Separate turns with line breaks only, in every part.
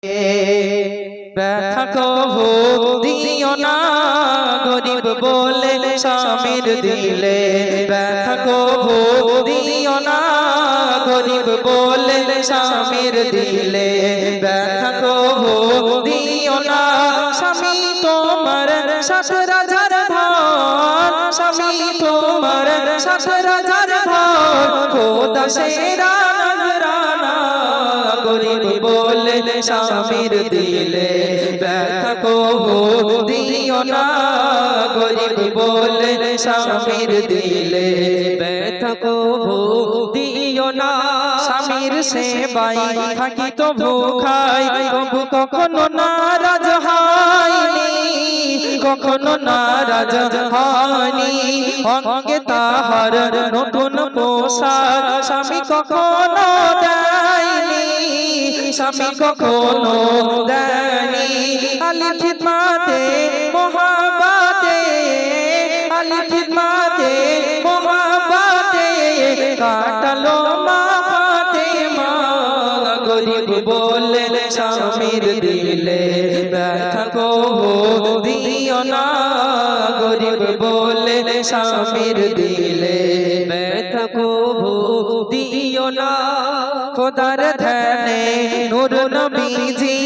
ব্যথা কভু দিও না গরিব বলে স্বামীর দিলে, ব্যথা কভু দিও না গরিব বলে স্বামীর দিলে, ব্যথা কভু দিও না। স্বামী তোমার ৭০০০ ধন, স্বামী তোমার ৭০০০ ধন, খোদা সেরা নজরানা গরিব বলে স্বামীর দিলে, ব্যথা কভু দিও না গরিব বলে স্বামীর দিলে, ব্যথা কভু দিও না। স্বামীর সেবায় থাকি তো ভুখাই, তবু কখনো নারাজ হয়নি, কখনো নারাজ হয়নি। অঙ্গে তাহার নতুন পোশাক স্বামী কখনো দেয়নি, স্বামী কখনো দেয়নি। আলী খিদমাতে মোহাব্বতে, আলী খিদমাতে মোহাব্বতে কাটালো মা ফাতেমা গরিব বলে স্বামীর দিলে, ব্যথা কভু দিও না গরিব বলে স্বামীর দিলে, ব্যথা কভু দিও না। খোদার ধ্যানে নূর নবীজি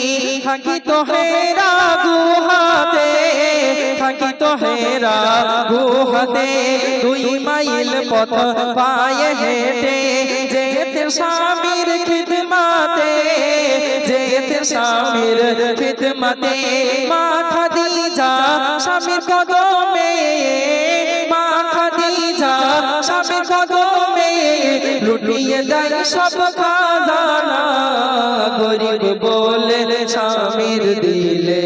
থাকি তো হেরা গুহাতে, থাকি তো হেরা গুহাতে। 2 মাইল পথ পায়ে হেঁটে যেতে স্বামীর খিদমাতে, যেতে স্বামীর খিদমাতে। মা খাদিজা স্বামীর কদমে, মা খাদিজা স্বামীর কদমে লুটিয়ে দেয় সব খাজানা গরিব বলে স্বামীর দিলে,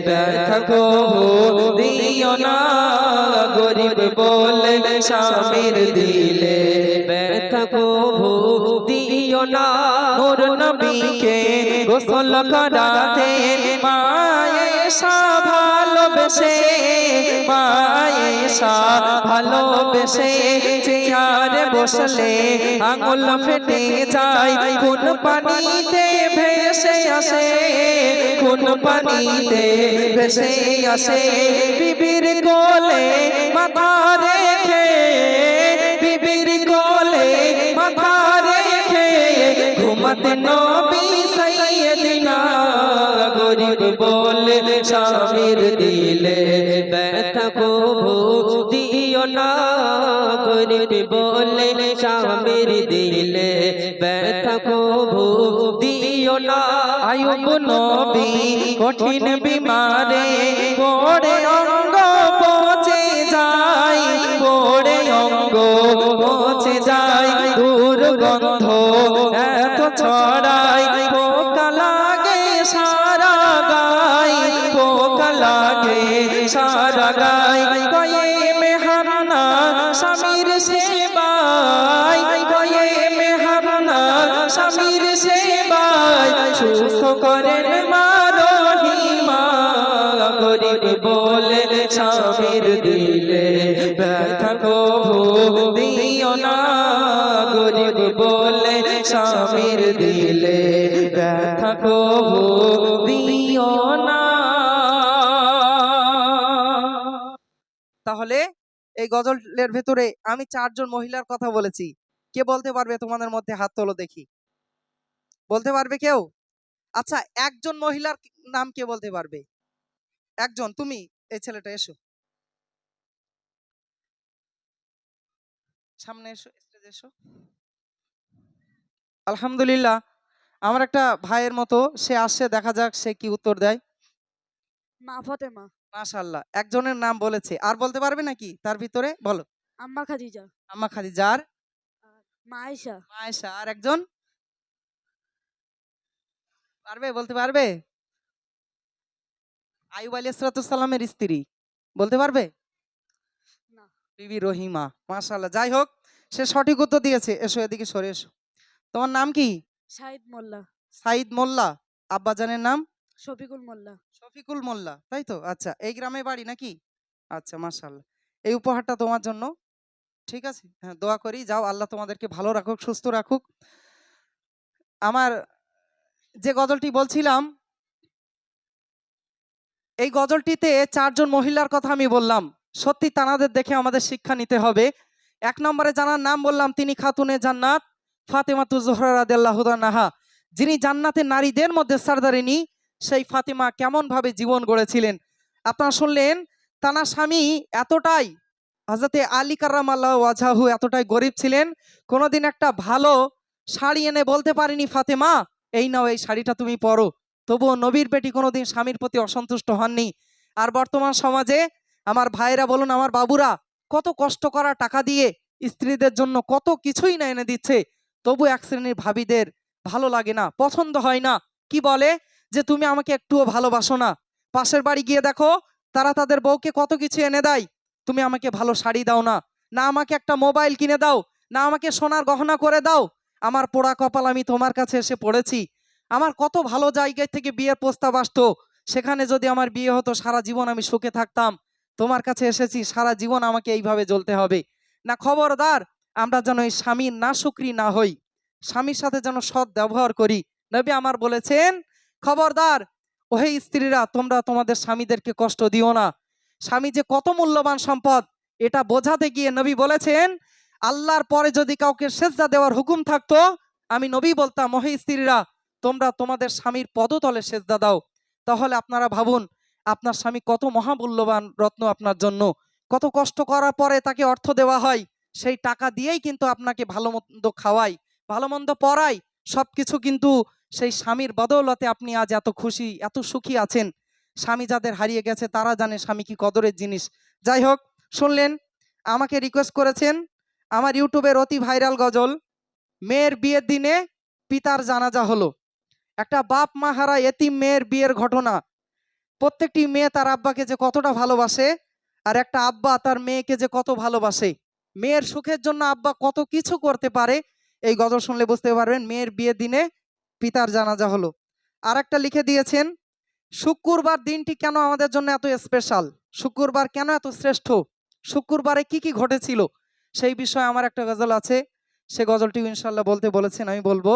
ব্যথা কভু দিও না গরিব বলে স্বামীর দিলে, ব্যথা কভু দিও না। নূর নবীকে গোসল করাতে মায়েশা ভালোবেসে, মায়েশা ভালোবেসে চেয়ারে বসলে আঙুল ফেটে যায়, কোন পানিতে ভেসে আসে, কোন পানিতে ভেসে আসে। বিবির কোলে মাথা রেখে, বিবির কোলে মাথা রেখে ঘুমাতে নবী সাইয়েদিনা গরিব বলে স্বামীর দিলে, ব্যথা কভু দিও না গরিব বলে স্বামীর দিলে, ব্যথা কভু দিও না। আয়ুব নবী কঠিন বিমারে পড়ে অঙ্গ পচে যায়, পড়ে অঙ্গ পচে যায়। দুর্গন্ধ এত ছড়ায় পোকা লাগে সারা গায়, পোকা লাগে সারা গায়। কয়েমে হান্না স্বামীর সেবায়, কয়েমে হান্না স্বামীর সেবায় সুস্থ করেন মা রহিমা গরিব বলে স্বামীর দিলে, ব্যথা কভু দিও না গরিব বলে স্বামীর দিলে, ব্যথা কভু দিও না। তাহলে এই গজলের ভেতরে আমি 4 জন মহিলার কথা বলেছি। কে বলতে পারবে তোমাদের মধ্যে? হাত তোলো দেখি, বলতে পারবে কেউ? আচ্ছা, একজন মহিলার নাম কে বলতে পারবে? একজন, তুমি। এই ছেলেটা এসো, সামনে এসো, স্টেজে এসো। আলহামদুলিল্লাহ, আমার একটা ভাইয়ের মতো সে আসছে, দেখা যাক সে কি উত্তর দেয়।
মা ফাতেমা।
মাশাআল্লাহ, একজনের নাম বলেছে। আর বলতে পারবে নাকি তার ভিতরে? বলো।
আম্মা খাদিজা।
আম্মা খাদিজার,
মা আয়েশা।
আয়েশা। আর একজন পারবে? বলতে পারবে? আইয়ুব আলাইহিস সালামের স্ত্রী, বলতে পারবে?
না।
বিবি রহিমা। মাশাআল্লাহ, যাই হোক সে সঠিক উত্তর দিয়েছে। এসো এদিকে সরে এসো। তোমার নাম কি?
শাহিদ মোল্লা।
সাইদ মোল্লা। আব্বাজানের নাম?
শফিকুল মোল্লা।
শফিকুল মোল্লা, তাই তো? আচ্ছা, এই গ্রামে বাড়ি নাকি? আচ্ছা, মাশাআল্লাহ। এই উপহারটা তোমার জন্য। ঠিক আছে, হ্যাঁ, দোয়া করি যাও আল্লাহ তোমাদেরকে ভালো রাখুক, সুস্থ রাখুক। আমার যে গজলটি বলছিলাম এই গজলটিতে চারজন মহিলার কথা আমি বললাম, সত্যি তানাদের দেখে আমাদের শিক্ষা নিতে হবে। এক নম্বরে যার নাম বললাম তিনি খাতুনে জান্নাত ফাতেমাতু জোহরা রাদিয়াল্লাহু তাআলা, যিনি জান্নাতের নারীদের মধ্যে সরদারিনী। সেই ফাতেমা কেমন ভাবে জীবন গড়েছিলেন আপনারা শুনলেন। তানার স্বামী এতটাই, হযরতে আলী কাররামাল্লাহু ওয়াজহাহু, এতটাই গরিব ছিলেন, কোনোদিন একটা ভালো শাড়ি এনে বলতে পারেনি ফাতেমা এই নাও এই শাড়িটা তুমি পরো। তবুও নবীর বেটি কোনোদিন স্বামীর প্রতি অসন্তুষ্ট হননি। আর বর্তমান সমাজে আমার ভাইরা বলুন, আমার বাবুরা কত কষ্ট করা টাকা দিয়ে স্ত্রীদের জন্য কত কিছুই না এনে দিচ্ছে, তবু এক শ্রেণীর ভাবিদের ভালো লাগে না, পছন্দ হয় না। কি বলে যে তুমি আমাকে একটুও ভালোবাসো না। পাশের বাড়ি গিয়ে দেখো তারা তাদের বউকে কত কিছু এনে দেয়, তুমি আমাকে ভালো শাড়ি দাও না, না আমাকে একটা মোবাইল কিনে দাও, না আমাকে সোনার গহনা করে দাও। আমার পোড়া কপাল, আমি তোমার কাছে এসে পড়েছি। আমার কত ভালো জায়গায় থেকে বিয়ের প্রস্তাব আসতো, সেখানে যদি আমার বিয়ে হতো সারা জীবন আমি সুখে থাকতাম। তোমার কাছে এসেছি, সারা জীবন আমাকে এইভাবে জ্বলতে হবে না। খবরদার, আমরা যেন এই স্বামীর না শুকরি না হই, স্বামীর সাথে যেন সৎ ব্যবহার করি। নবী আমার বলেছেন, খবরদার ওহে স্ত্রীরা, তোমরা তোমাদের স্বামীদেরকে কষ্ট দিও না। স্বামী যে কত মূল্যবান সম্পদ এটা বোঝাতে গিয়ে নবী বলেছেন, আল্লাহর পরে যদি কাউকে সেজদা দেওয়ার হুকুম থাকতো, আমি নবী বলতাম, ওহে স্ত্রীরা তোমরা তোমাদের স্বামীর পদতলে সেজদা দাও। তাহলে আপনারা ভাবুন, আপনার স্বামী কত মহামূল্যবান রত্ন আপনার জন্য। কত কষ্ট করার পরে তাকে অর্থ দেওয়া হয়, সেই টাকা দিয়েই কিন্তু আপনাকে ভালো মন্দ খাওয়ায়, ভালো মন্দ পড়ায়, সবকিছু কিন্তু সেই স্বামীর বদৌলতে আপনি আজ এত খুশি এত সুখী আছেন। স্বামী যাদের হারিয়ে গেছে তারা জানে স্বামী কি কদরের জিনিস। যাই হোক, শুনলেন, আমাকে রিকোয়েস্ট করেছেন আমার ইউটিউবের অতি ভাইরাল গজল, মেয়ের বিয়ের দিনে পিতার জানাজা হলো। একটা বাপ মা হারা এতিম মেয়ের বিয়ের ঘটনা। প্রত্যেকটি মেয়ে তার আব্বাকে যে কতটা ভালোবাসে, আর একটা আব্বা তার মেয়েকে যে কত ভালোবাসে, মেয়ের সুখের জন্য আব্বা কত কিছু করতে পারে, এই গজল শুনলে বুঝতে পারবেন। মেয়ের বিয়ের দিনে পিতার জানাজা হলো। আর একটা লিখে দিয়েছেন, শুক্রবার দিনটি কেন আমাদের জন্য এত স্পেশাল, শুক্রবার কেন এত শ্রেষ্ঠ, শুক্রবারে কি কি ঘটেছিল, সেই বিষয়ে আমার একটা গজল আছে। সে গজলটি ইনশাল্লাহ বলতে বলেছেন, আমি বলবো।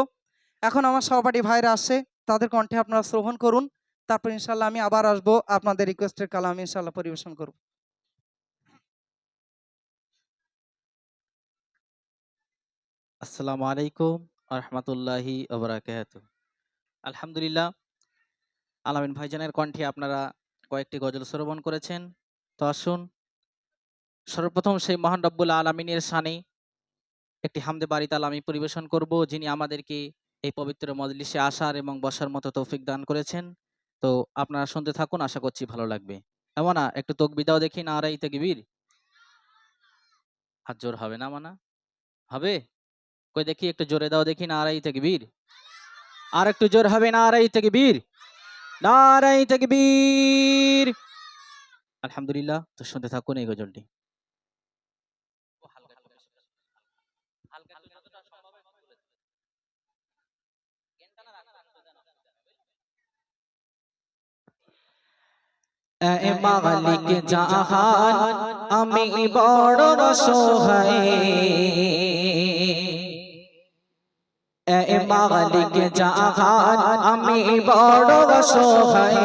এখন আমার সহপাঠী ভাইরা আসে, তাদের কণ্ঠে আপনারা শ্রবণ করুন, তারপর ইনশাল্লাহ আমি আবার আসবো, আপনাদের রিকোয়েস্টের কালাম ইনশাল্লাহ পরিবেশন করব।
আসসালামু আলাইকুম রহমতুল্লাহি ওবরাকাতুহু। আলহামদুলিল্লাহ, আলামিন ভাইজানের কণ্ঠে আপনারা কয়েকটি গজল শ্রবণ করেছেন। তো আসুন সর্বপ্রথম সেই মহান রব্বুল আলামিনের শানে একটি হামদে বারিতাল আমি পরিবেশন করব, যিনি আমাদেরকে এই পবিত্র মজলিসে আসার এবং বসার মতো তৌফিক দান করেছেন। তো আপনারা শুনতে থাকুন, আশা করছি ভালো লাগবে। এমন না একটু তকবীর দাও দেখি, না আরাই তাকবীর। হাত জোর হবে না মানা হবে, কই দেখি একটু জোরে দাও দেখি, না আরাই তাকবীর। আর একটু জোর হবে, না আরাই তাকবীর, নারায়ে তাকবীর। আলহামদুলিল্লাহ, তো শুনতে থাকুন এই গজলটি। এ মালিক জাহান আমি বড় অসহায়, এ মালিক জাহান আমি বড় অসহায়,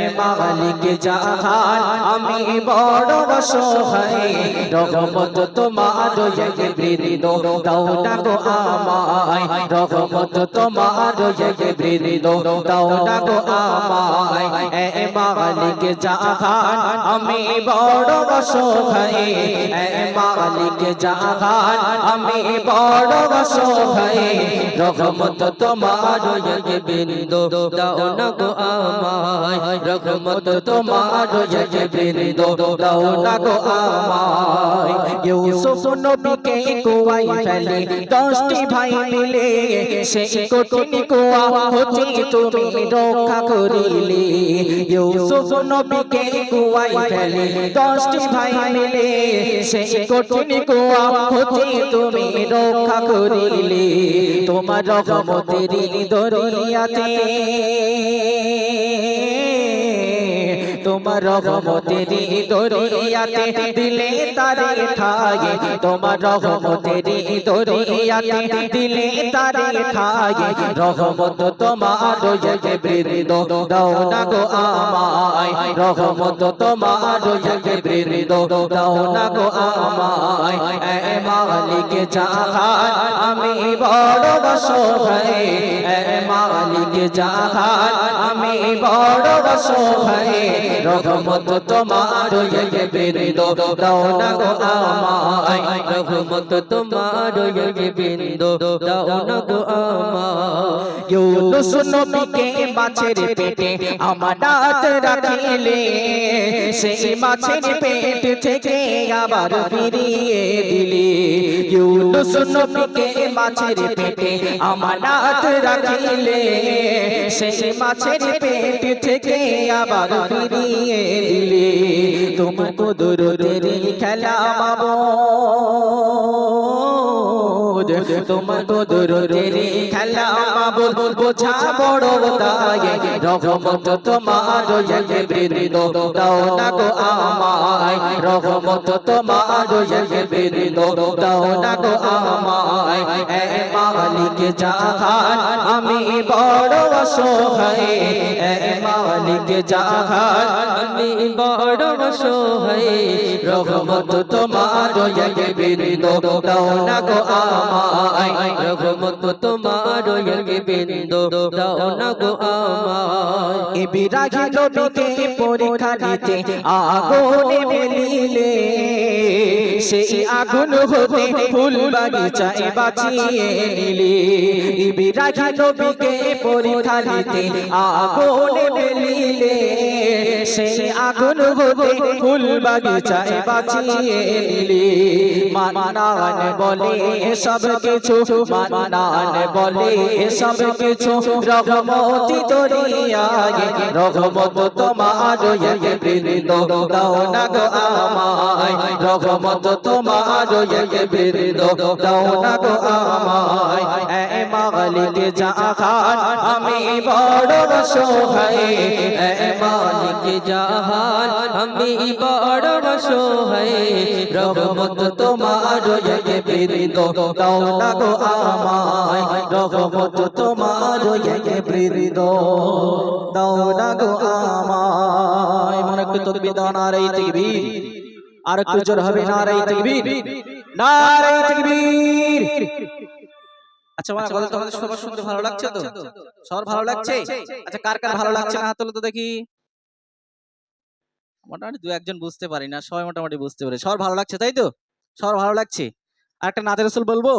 এ মালিক জাহান আমি বড় অসহায়। রহমত তোমার এক বৃন্দ দাও না গো আমায়, রহমত তোমার এক বৃন্দ দাও না গো আমায়। এ মালিক জাহান আমি বড় অসহায়, এ মালিক জাহান আমি বড় অসহায়। রহমত তোমার এক বিন্দু দাও না গো আমায়, রহমত তোমার এক বিন্দু দাও না গো আমায়। ইউসুফ নবীকে কুয়ায় ফেলে 10টি ভাই মিলে, সেই কঠিন কুয়া হতে তুমি রক্ষা করিলে। ইউসুফ নবীকে কুয়ায় ফেলে 10টি ভাই মিলে, সেই কঠিন কুয়া হতে তুমি রক্ষা করিলে। তোমার রহমতের দরিয়াতে
তোমার রহমতের দরিয়াতে দিলে তারে ঠাই তোমার রহমতের দরিয়াতে দিলে তারে ঠাই রহমত তোমার জগে বৃন্দ দাও না গো আমায় রহমত তোমার জগে বৃন্দ দাও না গো আমায় এ মালিক জাহান আমি বড় অসহায় এ মালিক জাহান আমি বড় অসহায় রহমত তোমার জগে বৃন্দ দাও না গো আমায় রহমত তোমার জগে বৃন্দ দাও না গো আমায় ইউনুস নবীকে মাছের পেটে আমানত রাখিলে সেই মাছের পেট থেকে আবার ফিরিয়ে দিলে ইউনুস নবীকে মাছের পেটে আমানত রাখিলে সেই মাছের পেট থেকে আবার ফিরিয়ে দিলে তোমার কুদরতের খেলা মাবুদ তোমার কুদরতের খেলা মাবুদ বোঝা বড় দায়ে রহমত তোমার জগে বৃন্দ দাও না গো আমায় রহমত তোমার জগে বৃন্দ দাও না গো আমায় এ মালিক জাহান আমি বড় অসহায় এ মালিক জাহান আমি বড় অসহায় রহমত তোমার জগে বৃন্দ দাও না গো আমায় রহমত তোমার জগে বৃন্দ দাও না গো আমায় ইব্রাহিম নবীকে পরীক্ষা দিতে আগুনে ফেলিলে সেই আগুন হতে ফুল বাগিচায় বাঁচিয়ে নিলে ইব্রাহিম নবীকে পরীক্ষা দিতে আগুনে ফেলিলে সেই আগুন হতে ফুল বাগিচায় বাঁচিয়ে নিলে মান্নান বলে সব কিছু মান্নান বলে সব কিছু রহমতি দরিয়ায় রহমত তোমার জগে বৃন্দ দাও না গো আমায় রহমত তোমার জগে বৃন্দ দাও না গো আমায় এ মালিক জাহান আমি বড় অসহায় এ মালিক জাহান আমি বড় অসহায় রহমত তোমার জগে বৃন্দ দাও না গো আমায় রহমত তোমার জগে বৃন্দ দাও না গো আমায় মনে একটু তকবীর দাও নারায়ে তাকবীর আর একটু জোর হবে নারায়ে তাকবীর নারায়ে তাকবীর
আচ্ছা মানে কথা তোমাদের সবার শুনতে ভালো লাগছে তো সবার ভালো লাগছে আচ্ছা কার কার ভালো লাগছে না হাত তোলো তো দেখি মোটামুটি দু একজন বুঝতে পারি না সবাই মোটামুটি বুঝতে পারে সবার ভালো লাগছে তাই তো সবার ভালো লাগছে আর একটা নাতে রাসূল বলবো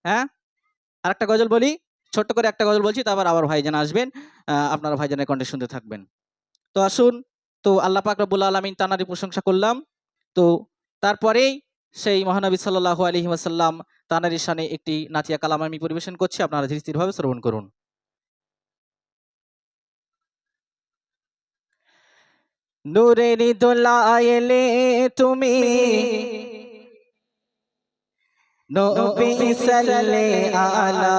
হ্যাঁ আর একটা গজল বলি ছোট্ট করে একটা গজল বলছি তারপর আবার ভাইজান আসবেন আপনারা ভাইজানের কণ্ঠে শুনতে থাকবেন তো আসুন তো আল্লাহ পাক রব্বুল আলামিন তানারই প্রশংসা করলাম তো তারপরেই সেই মহানবী সাল্লাল্লাহু আলাইহি ওয়াসাল্লাম তানারই শানে একটি নাতিয়া কালাম আমি পরিবেশন করছি আপনারা ধীর স্থির ভাবে শ্রবণ করুন
নূরের দোলায় এলে তুমি নবী সাল্লাল্লাহু আলা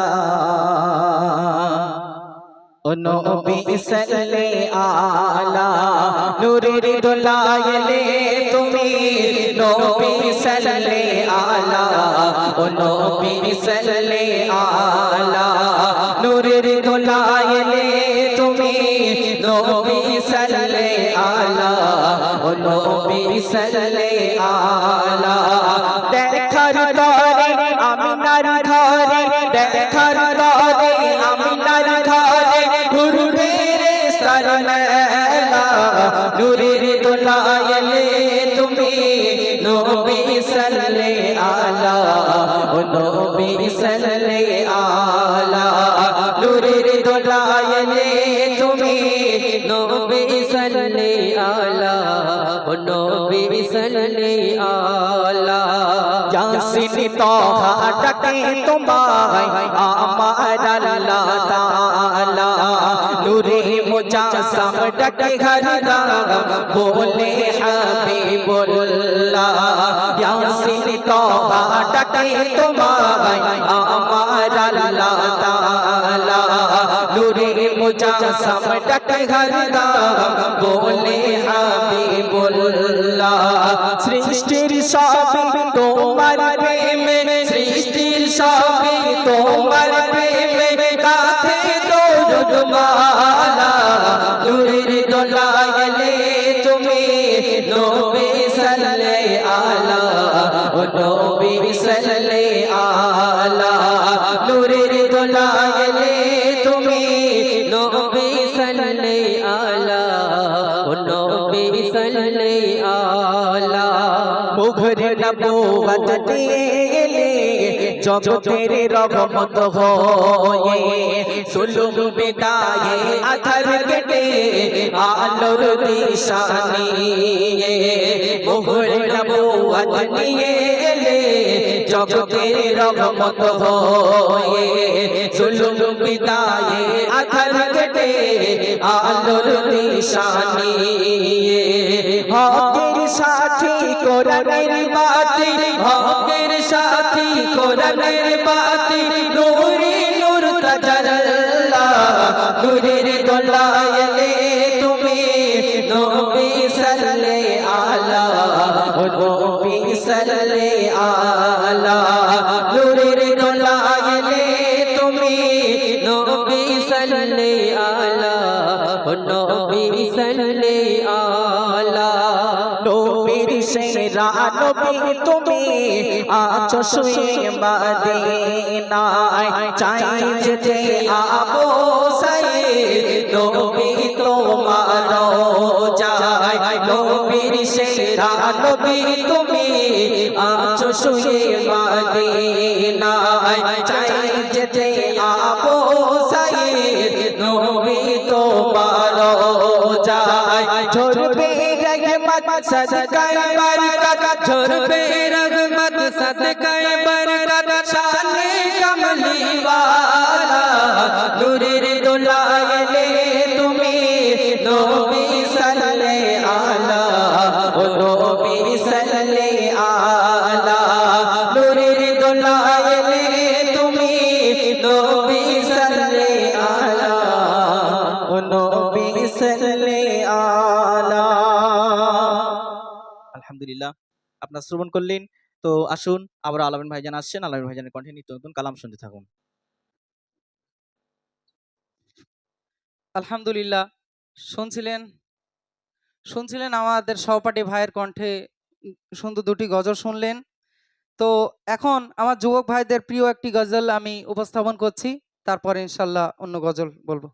ও নবী সাল্লাল্লাহু আলা নূরের দোলায় এলে তুমি নবী সাল্লাল্লাহু আলা ও নবী সাল্লাল্লাহু আলা নূরের দোলায় এলে তুমি নবী সাল্লাল্লাহু আলা ও নবী সাল্লাল্লাহু আলা দেখার তরে আমিনার ঘরে দেখার তরে আমিনার ঘরে ঘুরবে রে সরমেলা নূরের দোলায় এলে তুমি নবী সাল্লাল্লাহু আলা ও নবী সাল্লাল্লাহু আলা নূরের দোলায় এলে তুমি নবী সাল্লাল্লাহু আলা ও নবী সাল্লাল্লাহু আলা ইয়াসিন তোহা ডাকে তোমায় আমার আল্লাহ তাআলা নূরে মুজাসসাম ডাকে ঘরদা বলে হাবিবুল্লাহ ইয়াসিন তোহা ডাকে তোমায় আমার আল্লাহ তাআলা নূরে মুজাসসাম ডাকে হরদম বলে হাবিবুল্লাহ সৃষ্টির সবই তোমার প্রেমে সৃষ্টির সবই তোমার প্রেমে গাথে দরুদ মালা নূরের দোলায়লে তুমি নবী সাল্লাল্লাহু আলা ও নবী সাল্লাল্লাহু আলা নূরের দোলায়লে তুমি নবী সাল্লাল্লাহু আলা ও নবী সাল্লাল্লাহু আলা মুখরে নবুয়ত দিলে জগতের রহমত হয়ে সুলুম বিদায়ে আধার কেটে আলোর দিশা নিয়ে মুখরে নবুয়ত নিয়ে এলে জগতের রহমত হয়ে সুলুম বিদায়ে আধার কেটে আলোর দিশা নিয়ে হকের সাথী কোরআনের বাতি হকের সাথী কোরআনের বাতি নূরে নূর তাজাল্লা নূরের দোলায়লে তুমি নবী সাল্লাল্লাহু আলা ও নবী সাল্লাল্লাহু আলা নূরের দোলায়লে তুমি নবী সাল্লাল্লাহু আলা ও নবী সাল্লাল্লাহু আলা নবীর সেরা নবী তুমি আছো শুয়ে মদিনায় চাই যেতে আবু সাইদ নবী তোমার যায় নবীর সেরা নবী তুমি আছো শুয়ে মদিনায় চাই যেতে আবু সাইদ নবী তোমার যায় ঝরবে রহমত সদকায়ে বরকত ঝরবে রহমত সদকায়ে বরকত শানে কমলি ওয়ালা নূরের দোলায়লে তুমি নবী সাল্লাল্লাহু আলা ও নবী সাল্লাল্লাহু আলা নূরের দোলায়লে তুমি নবী সাল্লাল্লাহু আলা ও নবী সাল্লাল্লাহু আলা
আলহামদুলিল্লাহ আপনারা শ্রবণ করলেন। তো আসুন আবার আলামিন ভাইজান আসছেন, আলামিন ভাইজানের কণ্ঠে নিত্য নতুন কালাম শুনতে থাকুন।
আলহামদুলিল্লাহ, শুনছিলেন শুনছিলেন আমাদের সহপাঠী ভাইয়ের কণ্ঠে সুন্দর দুটি গজল শুনলেন। তো এখন আমার যুবক ভাইদের প্রিয় একটি গজল আমি উপস্থাপন করছি, তারপরে ইনশাল্লাহ অন্য গজল বলবো।